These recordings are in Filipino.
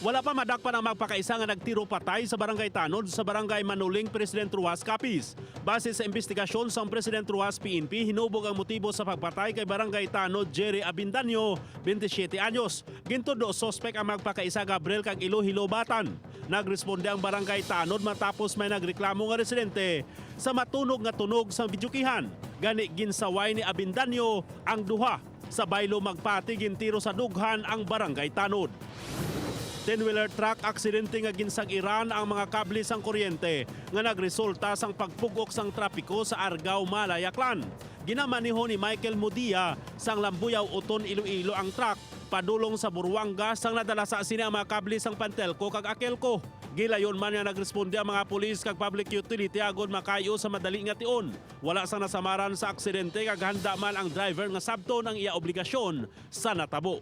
Wala pa madakpan ang magpakaisa nga nagtiro patay sa barangay Tanod sa barangay Manuling, President Ruas, Capiz. Base sa investigasyon sa President Ruas PNP, hinubog ang motibo sa pagpatay kay barangay Tanod Jerry Abindanyo, 27 anyos. Gintudo sospek ang magpakaisa Gabriel kag Ilohilo Batan. Nagresponde ang barangay Tanod matapos may nagreklamo nga residente sa matunog nga tunog sa videokihan. Gani ginsaway ni Abindanyo ang duha sa baylo magpati gintiro sa dughan ang barangay Tanod. 10-wheeler truck aksidente nga ginsag-iran ang mga kable sang kuryente nga nagresulta sang pagpugok sang trapiko sa Argao, Malayaklan. Ginamaniho ni Michael Mudia sang Lambuyaw, Uton, Iloilo ang truck padulong sa Buruanga sang nadala sa sini ang mga kable sang Pantelco kag Akelco. Gilayon man nga nagresponde ang mga pulis kag public utility agod makayo sa madali nga tion. Wala sang nasamaran sa aksidente kag handa man ang driver nga sabton ang iya obligasyon sa natabo.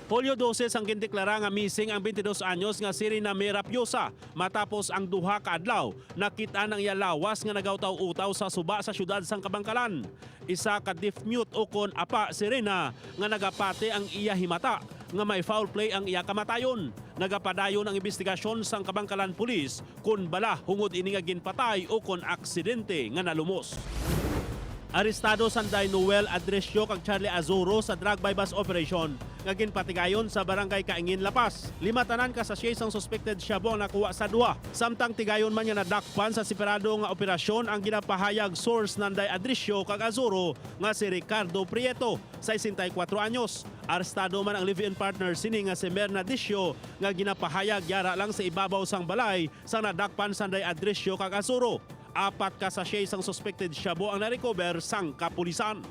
Hulyo 12 ang gindeklara nga missing ang 22 anyos nga si Rina Merapiosa matapos ang duha ka adlaw nakita ng iya lawas nga nagawtaw-utaw sa suba sa syudad sang Kabangkalan. Isa ka deaf-mute o kon apa si Rina nga nagapati ang iya himata nga may foul play ang iya kamatayon. Nagapadayon ang investigasyon sang Kabangkalan Police kun bala hungod ini nga ginpatay o kon aksidente nga nalumos. Arestado sanday Noel Adresyo kag Charlie Azuro sa drug bypass operation nga ginpatigayon sa barangay Kaingin, Lapas. 5 tanan ka sa sang suspected shabu ang nakuha sa duha. Samtang tigayon man nga nadakpan sa separado nga operasyon ang ginapahayag source nanday Adresyo kag Azuro nga si Ricardo Prieto, 64 anyos. Arestado man ang live-in partner sini nga si Merna Adresyo nga ginapahayag yara lang sa ibabaw sang balay sang nadakpan sanday Adresyo kag Azuro. 4 ka sa sang suspected shabu ang na-recover sang kapulisan.